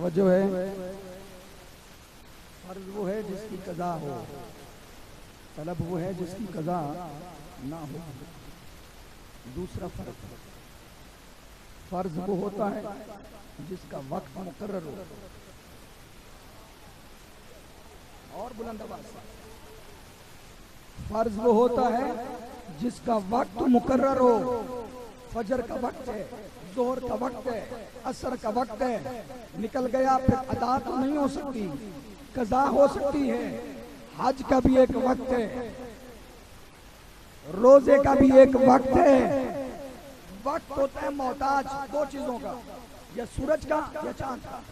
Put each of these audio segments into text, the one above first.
तवज्जो है। फर्ज वो है जिसकी कज़ा हो, तलब वो है जिसकी कज़ा ना हो। दूसरा फर्ज, फर्ज वो होता है जिसका वक्त मुकर्रर हो। और बुलंद आवाज से, फर्ज वो होता है जिसका वक्त मुकर्रर हो। फजर का वक्त है, जोहर का वक्त है, असर का वक्त है, निकल गया फिर अदा तो नहीं हो सकती, कज़ा हो सकती है। हज का भी एक वक्त है, रोजे का भी एक वक्त है। वक्त होता है मोहताज दो चीजों का, या सूरज का या चांद का।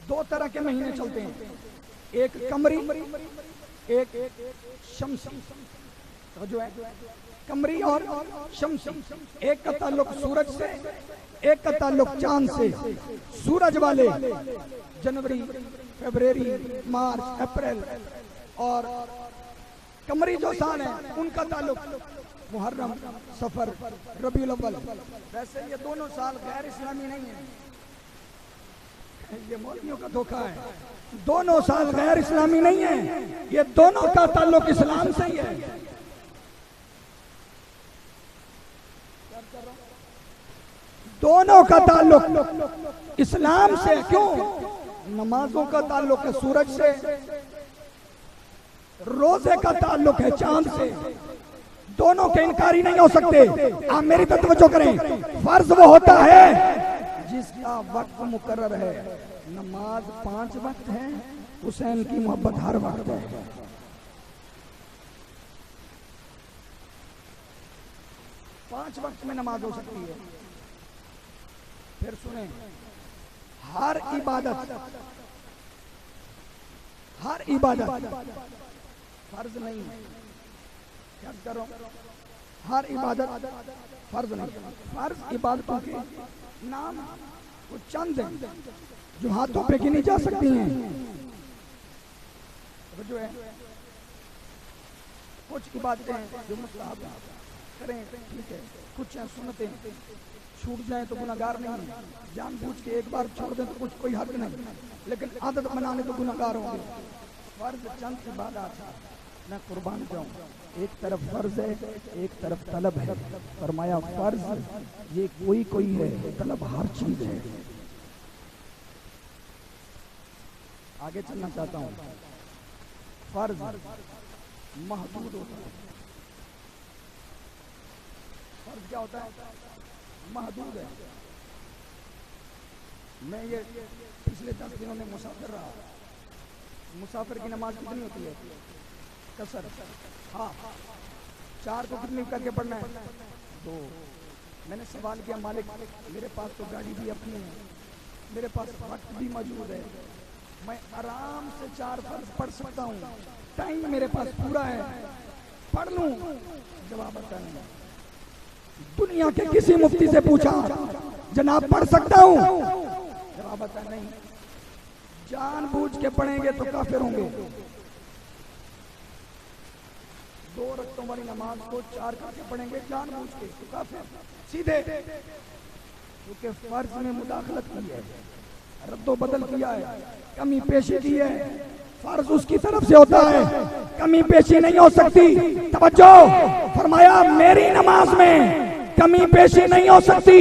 दो तरह के महीने चलते हैं, एक कमरी, एक शमसी। तो जो है कमरी और शमसी, एक का ताल्लुक सूरज से, एक का ताल्लुक चांद से। सूरज वाले जनवरी, फरवरी, मार्च, अप्रैल, और कमरी जो साल है उनका ताल्लुक मुहर्रम, सफर, रबीउल अव्वल। वैसे ये दोनों साल गैर इस्लामी नहीं है, ये मौलवियों का धोखा है। दोनों साल गैर इस्लामी नहीं है, ये दोनों का ताल्लुक इस्लाम से ही है। दोनों का ताल्लुक इस्लाम से। क्यों? नमाजों का ताल्लुक है सूरज से, रोजे का ताल्लुक है चांद से। दोनों के इनकारी नहीं हो सकते। आप मेरी तवज्जो करें। फर्ज वो होता है जिसका वक्त मुकर्रर है। नमाज 5 वक्त है, हुसैन की मोहब्बत हर वक्त है। पांच वक्त में नमाज हो सकती है। फिर सुने, हर इबादत फर्ज नहीं है। क्या करो? हर इबादत फर्ज नहीं। फर्ज इबादतों के नाम वो चंद हैं जो हाथों पे गिनी जा सकती हैं। तो जो है कुछ इबादतें जो मुस्तहब करें ठीक है, कुछ सुन्नतें छूट जाए तो गुनाहगार नहीं है। जानबूझ के एक बार छोड़ दें तो कुछ कोई हर्ज नहीं, लेकिन आदत बनाने तो गुनाहगार होंगे। फर्ज चंद इबादत है। मैं कुर्बान जाऊं, एक तरफ फर्ज है, एक तरफ तलब है। फरमाया फर्ज ये कोई है, तलब हर चीज है। आगे चलना चाहता हूं। फर्ज महदूद होता है। फर्ज क्या होता है? महदूद है। मैं ये पिछले 10 दिनों में मुसाफिर रहा। मुसाफिर की नमाज कितनी होती है? कसर। हाँ, 4 को कितनी करके पढ़ना है? 2। मैंने सवाल किया, मालिक मेरे पास तो गाड़ी भी अपनी है, मेरे पास वक्त भी मौजूद है, मैं आराम से 4 फर्ज पढ़ सकता हूँ, टाइम मेरे पास पूरा है, पढ़ लूँ? जवाब आता नहीं। दुनिया के किसी मुफ्ती से पूछा, जनाब पढ़ सकता हूँ? जवाब आता नहीं। जानबूझ के पढ़ेंगे तो काफिर होंगे। 2 रकातों वाली नमाज को 4 करके पढ़ेंगे जानबूझ के तो काफिर सीधे। क्योंकि फर्ज में मुदाखलत की है, रद्दो बदल किया है, कमी पेशी की है। फर्ज उसकी तरफ से होता है, कमी पेशी नहीं हो सकती। तवज्जो फरमाया, मेरी नमाज में कमी पेशी नहीं हो सकती,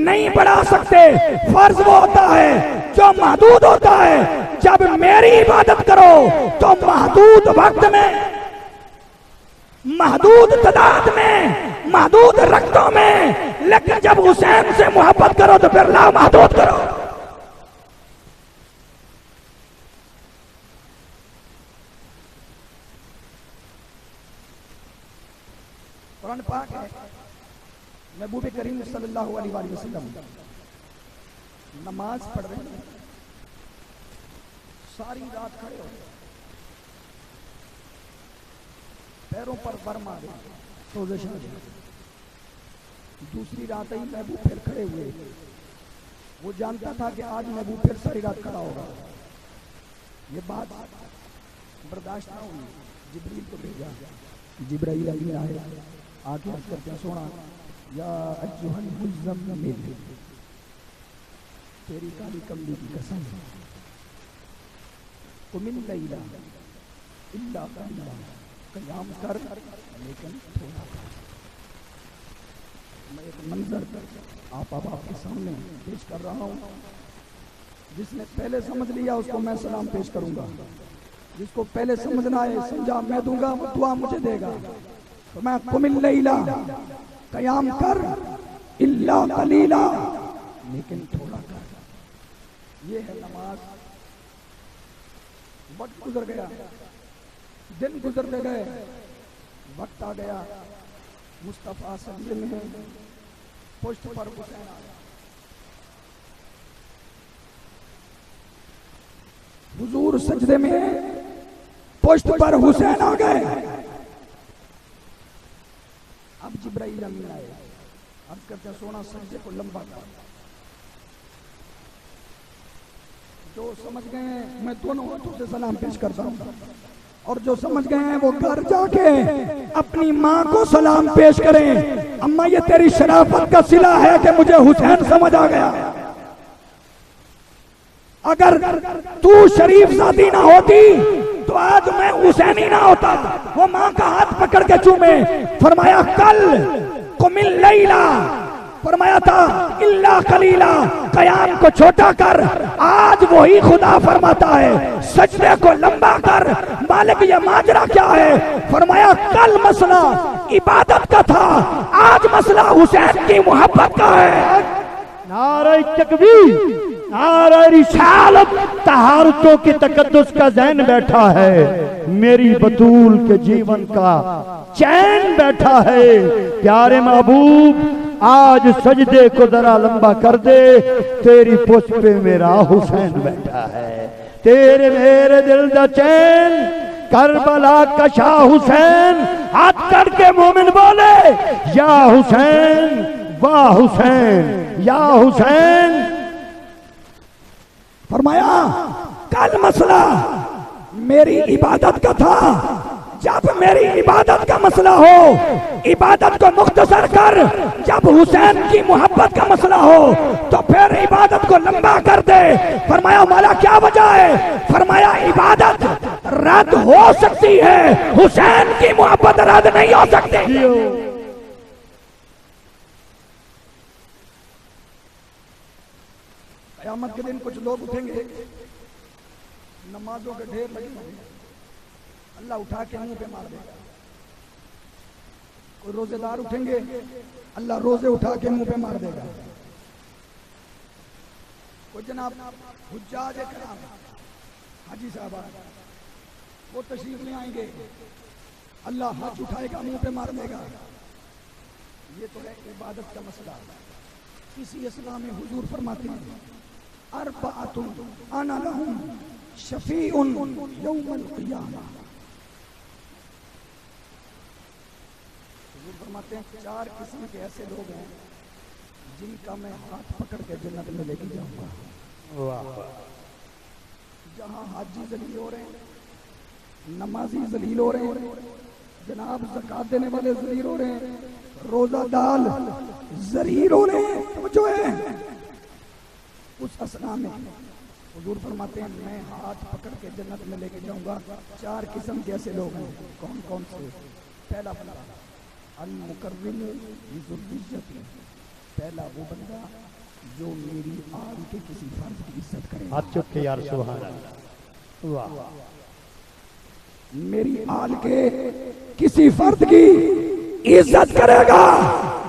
नहीं बढ़ा सकते। फर्ज वो होता है जो महदूद होता है। जब मेरी इबादत करो तो महदूद वक्त में, महदूद तादाद में, महदूद रकतों में। लेकिन जब हुसैन से मोहब्बत करो तो फिर ला महदूद करो। कुरान पाक है, महबूब करीम सल्लल्लाहु अलैहि वसल्लम नमाज पढ़ रहे हैं, सारी रात खड़े हो, पैरों पर बर मारे, सोज़श आ गई। दूसरी रात आई, महबूब फिर खड़े हुए। वो जानता था कि आज महबूब फिर सारी रात खड़ा होगा। ये बात बर्दाश्त ना हुई, जिब्रील को भेजा। जिब्राइल अमीन आए, आके अर्ज़ करते हैं, सोना या अय्युहल मुज़म्मिल, तेरी काली कमली की कसम, कुमिल लैला इल्ला कलीला, कयाम कर लेकिन थोड़ा कर। मैं एक मंजर आप आपके सामने पेश कर रहा हूँ। जिसने पहले समझ लिया उसको मैं सलाम पेश करूंगा, जिसको पहले समझना है समझा मैं दूंगा, वो दुआ मुझे देगा। तो मैं कुमिल लैला, कयाम कर इल्ला कलीला, लेकिन थोड़ा कर। ये है नमाज। वक्त गुजर गया, दिन गुजरते गए, वक्त आ गया, मुस्तफा सजदे में पुष्ट पर हुसैन आ गया। हुजूर सजदे में पुष्ट पर हुसैन आ गए। अब जिब्राइल अमीन आए, अर्ज करते हैं सोना सजदे को लंबा कर। जो समझ गए हैं मैं दोनों हाथों से सलाम पेश करता हूं, और जो समझ गए हैं वो घर जाके अपनी माँ को सलाम पेश करें। अम्मा ये तेरी शराफत का सिला है कि मुझे हुसैन समझ आ गया। अगर तू शरीफ जादी ना होती तो आज मैं हुसैनी ना होता। वो माँ का हाथ पकड़ के चूमे, फरमाया कल कुमिल लैला, फरमाया था इल्ला कलीला, कयाम को छोटा कर। आज वही खुदा फरमाता है सजदे को लंबा कर। मालिक ये माजरा क्या है? फरमाया कल मसला इबादत का था, आज मसला हुसैन की मोहब्बत का है। नारे तकबीर, नारे रिसालत, तहारतों के तकद्दुस का ज़ैन बैठा है, मेरी बतूल के जीवन का चैन बैठा है। प्यारे महबूब आज सजदे को जरा लंबा कर दे, तेरी पुष्प पे मेरा हुसैन बैठा है। तेरे मेरे दिल दा चैन करबला का शाह हुसैन, हाथ करके मोमिन बोले या हुसैन वाह हुसैन या हुसैन। फरमाया कल मसला मेरी इबादत का था, जब मेरी इबादत का मसला हो इबादत को मुख्तसर कर। जब हुसैन की मोहब्बत का मसला हो तो फिर इबादत को लंबा कर दे। फरमाया मौला क्या वजह है? फरमाया इबादत रद्द हो सकती है, हुसैन की मोहब्बत रद्द नहीं हो सकती। क़यामत के दिन कुछ लोग उठेंगे, नमाजों के ढेर लगे होंगे, अल्लाह उठा के मुंह पे मार देगा। कोई रोजेदार उठेंगे, अल्लाह रोजे उठा के मुंह पे मार देगा। कोई जनाब हुज्जाज कराम हाजी साहब वो तशरीफ ले आएंगे, अल्लाह हज उठाएगा मुंह पे मार देगा। ये तो है इबादत का मसला। किसी इस्लाम में हुजूर फरमाते हैं अरबाअतुन अना लहुम शफीउन यौमल क़ियामह। हुजूर फरमाते हैं 4 किस्म के ऐसे लोग हैं जिनका मैं हाथ पकड़ के जन्नत में लेके जाऊंगा। जहां हाजी जलील हो रहे हैं, नमाजी जलील हो रहे हैं, जनाब ज़कात देने वाले जलील हो रहे हैं, रोजादार जलील हो रहे हैं, तो जो है उस असना में हुजूर फरमाते हैं मैं हाथ पकड़ के जन्नत में लेके जाऊंगा। 4 किस्म के ऐसे लोग हैं। कौन कौन से? पहला बंदा अल मुकर्रिम बिज़ुर्रिय्यत, पहला वो बंदा जो मेरी आल के किसी फर्द की इज्जत करे। हाथ चुप के यार सुभान अल्लाह। वाह, मेरी आल के किसी फर्द की इज्जत करेगा।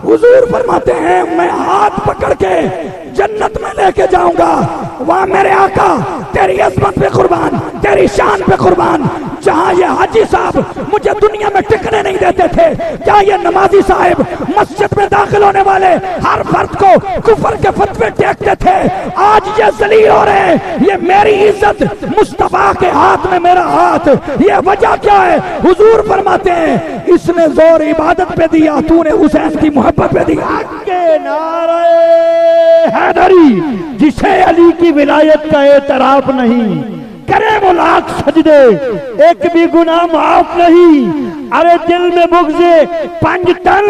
हुजूर फरमाते हैं मैं हाथ पकड़ के जन्नत में लेके जाऊंगा। वहां मेरे आका तेरी अज़मत पे कुर्बान, तेरी शान पे कुर्बान। जहां ये हाजी साहब मुझे दुनिया में टिकने नहीं देते थे, क्या ये नमाजी साहब मस्जिद में दाखिल होने वाले हर फर्द को कुफर के फतवे टेकते थे, आज ये जलील हो रहे हैं। ये मेरी इज्जत मुस्तफा के हाथ में मेरा हाथ, ये वजह क्या है? हुजूर फरमाते हैं इसने जोर इबादत पे दिया, तूने हुसैन की मोहब्बत पे दिया। के नारे हैदरी, जिसे अली की विलायत का एतराफ नहीं, करे वो लाख सजदे एक भी गुनाह माफ नहीं। अरे दिल में बुग़्ज़े 5 टन,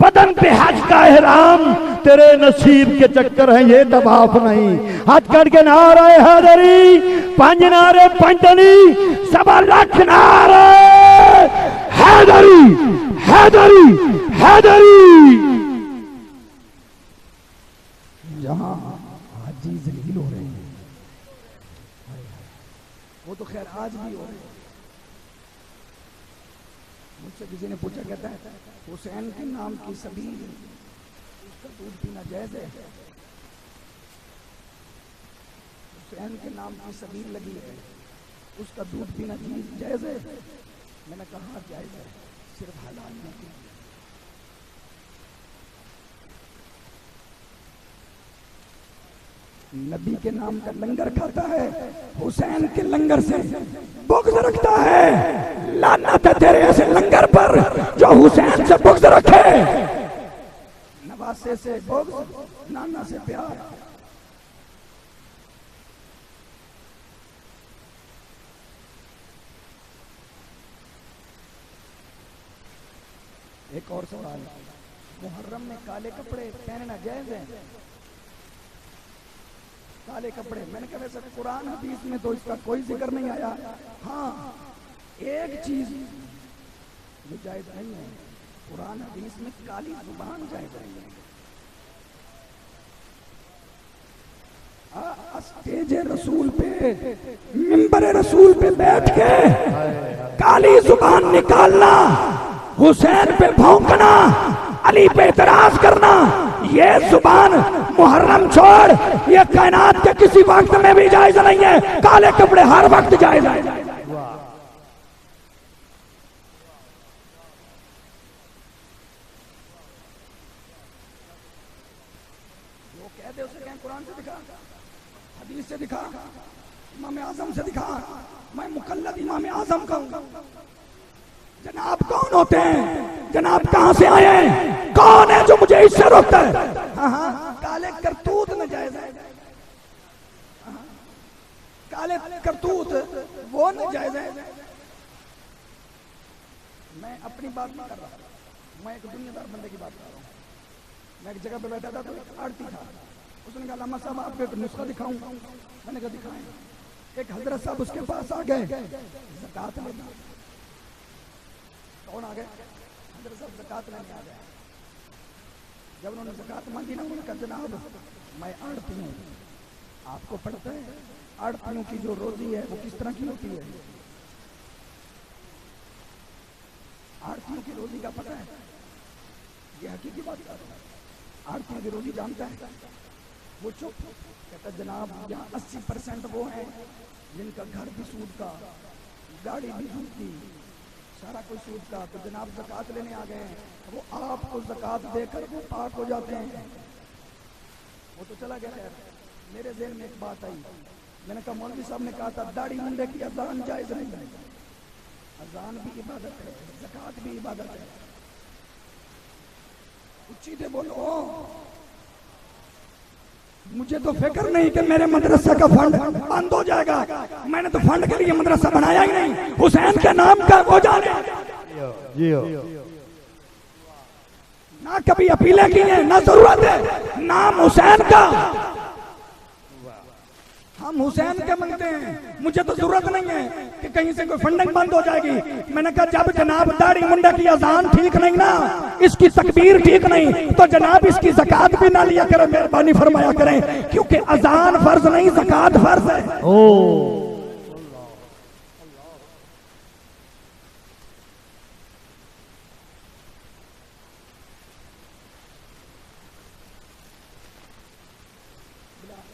बदन पे हज का एहराम, तेरे नसीब के चक्कर हैं ये दबाव नहीं। हाथ करके नारे हैदरी, पंज नारे पंजनी, सवा लाख नारे हैदरी हैदरी हैदरी। जहां हाजी जलील हो रहे हैं, वो तो खैर आज भी हो रहे हैं। मुझसे किसी ने पूछा, कहता है हुसैन के नाम की सबील, उसका दूध पीना जायज है? हुसैन के नाम की सबील लगी है, उसका दूध पीना जायज है? मैंने कहा जायज है, सिर्फ हलाल नहीं। नबी के नाम का लंगर खाता है, हुसैन के लंगर से बुग़्ज़ रखता है। लानत है तेरे ऐसे लंगर पर जो हुसैन से बुग़्ज़ रखे। नवासे से बुग़्ज़, नाना से प्यार। एक और सवाल, मुहर्रम में काले कपड़े पहनना जायज है? काले कपड़े, मैंने कहा वैसे कुरान हदीस में तो इसका कोई जिक्र नहीं आया। हाँ, एक चीज जो जायज नहीं है, कुरान हदीस में काली जुबान जायज नहीं है। स्टेज रसूल पे, मिंबर रसूल पे बैठ के काली जुबान निकालना, हुसैन पे भौंकना, अली पे एतराज करना, ये जुबान मुहर्रम छोड़ ये कायनात के किसी वक्त में भी जायज नहीं है। काले कपड़े हर वक्त जायज है। जो कह दे उसे कहें कुरान से दिखा, हदीस से दिखा, इमाम आजम से दिखा। मैं मुकल्लद इमाम आजम का हूं। जनाब कौन होते हैं? जनाब कहां से आए हैं? कौन है जो मुझे इससे रोकता है? हाँ, काले करतूत न जायज है। काले करतूत वो न जायज है। मैं अपनी बात नहीं कर रहा, मैं एक दुनियादार बंदे की बात कर रहा हूँ। मैं एक जगह पे बैठा था तो एक आड़ती था, उसने कहा लामा साहब आपको एक नुस्खा दिखाऊं? मैंने कहा दिखाएं। एक हजरत साहब उसके पास आ गए, ज़कात लेना। कौन आ गए? हजरत साहब ज़कात लेने आ गए। जब उन्होंने ज़कात मांगी ना, उन्होंने कहा जनाब मैं आड़ती हूँ, आपको पता है आड़तियों की जो रोजी है वो किस तरह की होती है? आड़तियों की रोजी का पता है? ये हकीकी बात कर रहा है। आड़तियों की रोजी जानता है? वो चुप कहता जनाब यहाँ 80% वो हैं जिनका घर भी सूद का, गाड़ी भी सूद की, सारा कुछ सूद का। तो जनाब ज़कात लेने आ गए हैं, वो आपको ज़कात देकर वो पाक हो जाते हैं। वो तो चला गया। खैर मेरे ज़हन में एक बात आई। मैंने कहा मौलवी साहब ने कहा था दाढ़ी मुंडे की अजान जायज़ नहीं है। अजान भी इबादत है, ज़कात भी इबादत है। उच्ची से बोलो। मुझे तो फिक्र नहीं कि मेरे मदरसा का फंड बंद हो जाएगा। मैंने तो फंड के लिए मदरसा बनाया ही नहीं। हुसैन के नाम का हो जाने ना कभी अपीलें की हैं, ना जरूरत है। नाम हुसैन का, हम हुसैन के मांगते हैं। मुझे तो जरूरत नहीं है कि कहीं से कोई फंडिंग बंद हो जाएगी। मैंने कहा जब जनाब दाढ़ी मुंडा की अजान ठीक नहीं ना, इसकी तकबीर ठीक नहीं, तो जनाब इसकी ज़कात भी ना लिया करें, मेहरबानी फरमाया करें, क्योंकि अजान फर्ज नहीं, ज़कात फर्ज है। ओ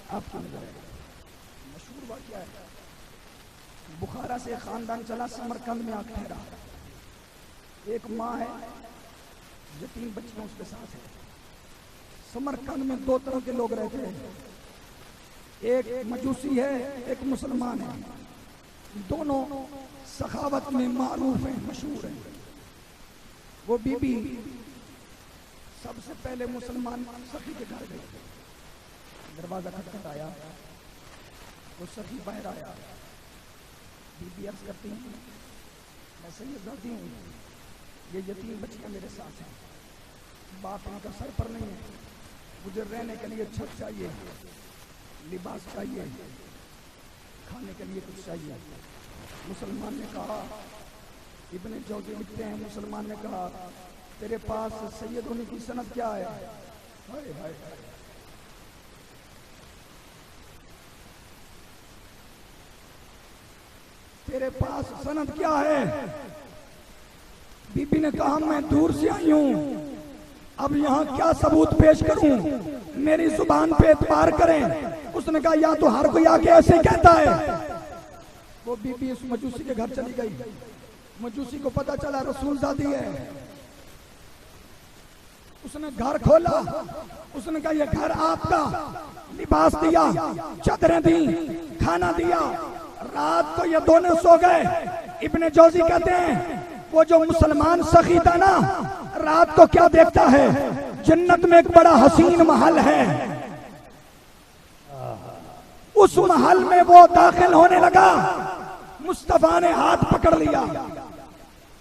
आपकी नजर है मशहूर वाक़या है। बुखारा से खानदान चला समरकंद में आकर ठहरा। एक माँ है जो 3 बच्चियां उसके साथ है। समरकंद में 2 तरह के लोग रहते हैं, एक मजूसी है, एक मुसलमान है। दोनों सखावत में मारूफ हैं, मशहूर हैं। वो बीबी सबसे पहले मुसलमान सखी के घर गई। दरवाजा खटखटाया, वो सखी बाहर आया। बीबी अर्ज करती है मैं सैयदादी हूँ, ये यतीम बच्चियाँ मेरे साथ हैं, बाप इनका सर पर नहीं है, मुझे रहने के लिए छत चाहिए, लिबास चाहिए, खाने के लिए कुछ चाहिए। मुसलमान ने कहा, इब्ने जौज़ी लिखते हैं, मुसलमान ने कहा तेरे पास सैयद होने की सनद क्या है? हाय हाय हाय। तेरे पास सनद क्या है? बीबी ने कहा मैं दूर से आई हूं, अब यहाँ क्या सबूत पेश करूं, मेरी जुबान पे एतबार करें। उसने कहा या तो हर कोई आके ऐसे कहता है। वो बीबी उस मजूसी के घर चली गई। मजूसी को पता चला रसूल ज़ादी है। उसने घर खोला, उसने कहा ये घर आपका, लिबास दिया, चादरें दी, खाना दिया। रात को ये दोनों सो गए। इब्ने जौज़ी कहते हैं वो जो मुसलमान सखी था ना, रात को क्या देखता है, जन्नत में एक बड़ा हसीन महल है, उस महल में वो दाखिल होने लगा। मुस्तफा ने हाथ पकड़ लिया।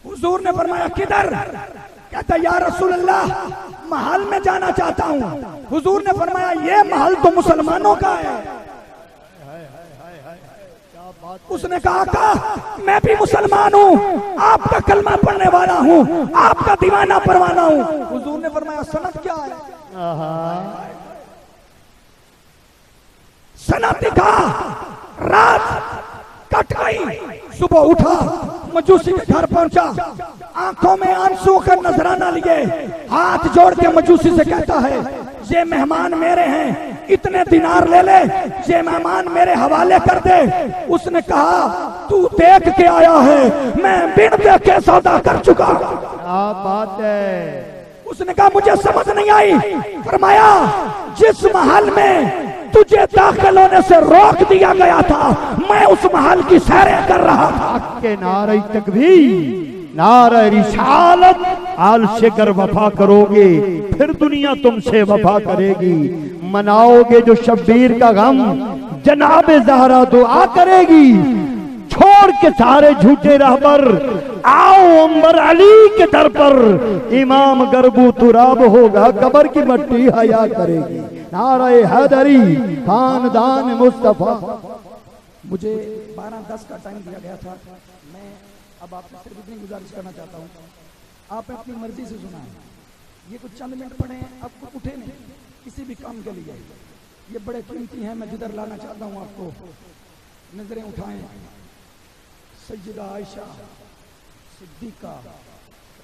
हुजूर ने फरमाया किधर? कहता या रसूल अल्लाह, महल में जाना चाहता हूं। हुजूर ने फरमाया ये महल तो मुसलमानों का है। उसने कहा का मैं भी मुसलमान हूँ, आपका कलमा पढ़ने वाला हूँ, आपका दीवाना परवाना हूँ। हुजूर ने फरमाया सनद क्या है? सनद दिखा। रात कट गई, सुबह उठा, मजूसी के घर पहुंचा, आंखों में आंसू का नजराना लिए, हाथ जोड़ के मजूसी से कहता है ये मेहमान मेरे हैं, इतने दिनार ले ले, ये मेहमान मेरे हवाले कर दे। उसने कहा तू देख के आया है, मैं बिन देखे सौदा कर चुका। क्या बात है। उसने कहा मुझे समझ नहीं आई। फरमाया जिस महल में तुझे दाखिल होने से रोक दिया गया था, मैं उस महल की सैरें कर रहा था। के नारे तकबीर, नारे रिसालत, आल से कर वफा करोगे फिर दुनिया तुमसे वफा करेगी। मनाओगे जो शब्बीर का गम, जनाबे ज़हरा दुआ करेगी। छोड़ के सारे झूठे रहबर, आओ अंबर अली के दर पर, इमाम गरबू तुराब होगा, कबर की मट्टी हया करेगी। नारे हैदरी, खानदान मुस्तफा। मुझे 12:10 का टाइम दिया गया था। मैं अब आपसे सिर्फ इतनी गुजारिश करना चाहता हूँ, आप अपनी मर्जी से सुनाएं। ये कुछ चंद मिनट पढ़े, अब उठे नहीं किसी भी काम के लिए, ये बड़े कीमती हैं। मैं जिधर लाना चाहता हूँ आपको, नजरें उठाएं। सैयदा आयशा सिद्दीका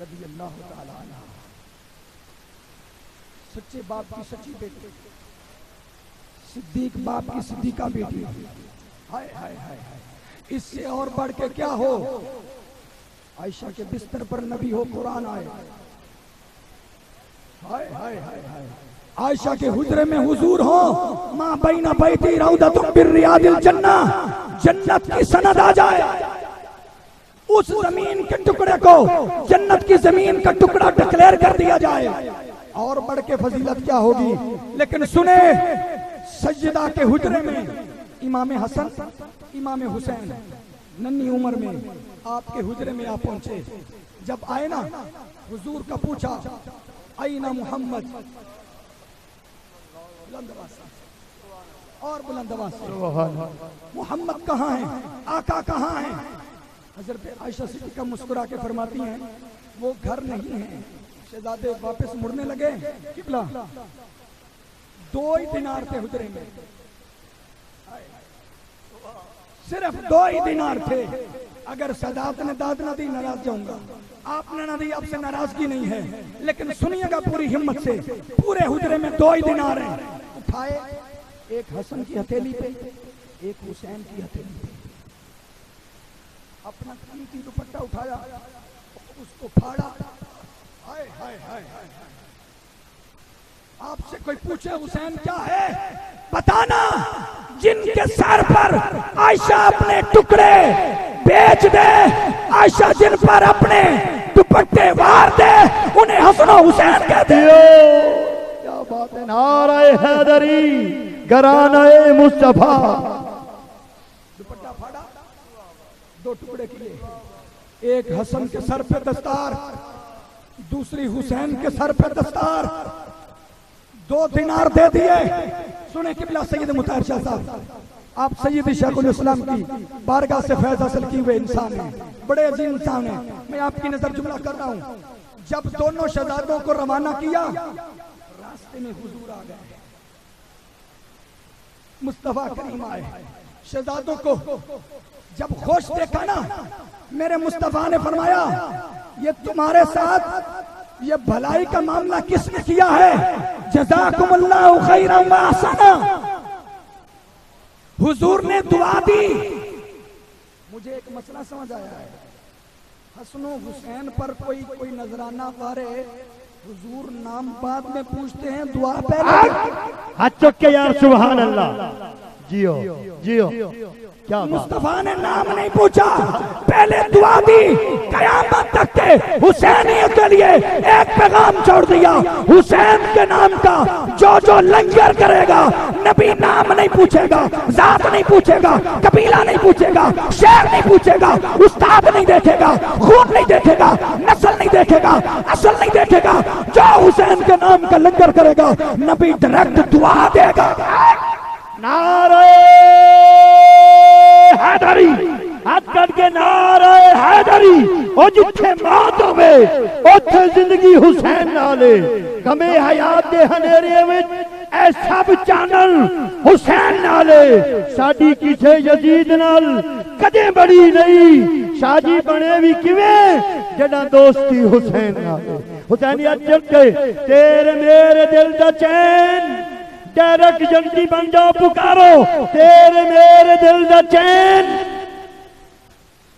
रज़ी अल्लाह तआला अन्हा, सच्चे बाप की सच्ची बेटी, सिद्दीक बाप की सिद्दीका बेटी। हाय हाय हाय हाय, इससे और बढ़ के क्या हो। आयशा के बिस्तर पर नबी हो, कुरान आए। हाय हाय हाय हाय, आयशा के हुजरे में हुजूर हो, मां बैना बैती रौदतुम मिन रियादिल जन्ना, जन्नत की सनद आ जाए। उस जमीन के टुकड़े को जन्नत की जमीन का टुकड़ा डिक्लेयर कर दिया जाए। और बढ़ के फजीलत क्या होगी। लेकिन सुने, सज्जदा के हुजरे में इमाम हसन, इमाम हुसैन नन्ही उम्र में आपके हुजरे में आप पहुंचे। जब आए ना, हुजूर का पूछा आईना मोहम्मद, बुलंद आवाज से और बुलंद आवाज से, मोहम्मद कहाँ है, आका कहाँ है। हजरत आयशा सिद्दीका मुस्कुरा के फरमाती हैं वो घर नहीं है। शहजादे वापस मुड़ने लगे। किबला 2 ही दिनार थे हुजरे में, सिर्फ 2 ही दिनार थे। अगर सदात ने दाद ना दी नाराज जाऊंगा, आपने ना दी, आपसे नाराजगी नहीं है। लेकिन सुनिएगा पूरी हिम्मत से, पूरे हुजरे में 2 ही दिनार हैं। उठाए, एक हसन की हथेली पे, एक हुसैन की हथेली पे, अपना कीमती दुपट्टा उठाया, उसको फाड़ा। हाय हाय हाय हाय, आपसे कोई पूछे हुसैन क्या है, बताना। जिनके सर पर आयशा अपने टुकड़े बेच दे, आयशा जिन पर अपने दुपट्टे वार दे, उन्हें हसन हुसैन कहते हो। क्या बात है। नारे हैदरी, घराने मुस्तफा। दुपट्टा फाड़ा, 2 टुकड़े किए, एक हसन के सर पे दस्तार, दूसरी हुसैन के सर पे दस्तार। 2 दिनार दे दिए। सुने किबला सैयद मुताहिर शाह साहब, आप सैयद शेखुल इस्लाम की बारगाह से फैज हासिल किए हुए इंसान हैं, बड़े अजीम इंसान हैं। मैं आपकी नजर जुमला कर रहा हूं। जब दोनों शहजादों को रवाना किया, रास्ते में हुजूर आ गए, मुस्तफा करीम आए। शहजादों को जब खुश देखा ना, मेरे मुस्तफा ने फरमाया, ये तुम्हारे साथ ये भलाई का मामला किसने किया है? जज़ाकुमुल्लाहु खैरन व अहसना। हुजूर ने दुआ दी। मुझे एक मसला समझ आया है, हसन हुसैन पर कोई नजराना वारे, हुजूर नाम बाद में पूछते हैं, दुआ पहले। हाथ चुक के यार सुभान अल्लाह, जियो जियो, क्या मुस्तफा ने नाम नहीं पूछा, पहले दुआ दी। कयामत तक के हुसैनियत के लिए एक पैगाम छोड़ दिया, हुसैन के नाम का जो लंगर करेगा, नबी नाम नहीं पूछेगा, जात नहीं पूछेगा, कबीला नहीं पूछेगा, शहर नहीं पूछेगा, उस्ताद नहीं देखेगा, खून नहीं देखेगा, नस्ल नहीं देखेगा, असल नहीं देखेगा। जो हुसैन के नाम का लंगर करेगा, नबी डायरेक्ट दुआ देगा। नारे हैदरी, हाथ करके नारे हैदरी। और जिथे मौत होवे उथे जिंदगी हुसैन नाले, गमे हयात दे हनेरे विच ऐ सब चानल हुसैन नाले। साडी किसे यजीद नाल कदे बड़ी नहीं, शादी बने भी किवें जड़ा दोस्ती हुसैन नाले। हुसैनियत चल के तेरे मेरे दिल दा चैन, डायरेक्ट जल्दी बन जाओ पुकारो, तेरे मेरे दिल दा चैन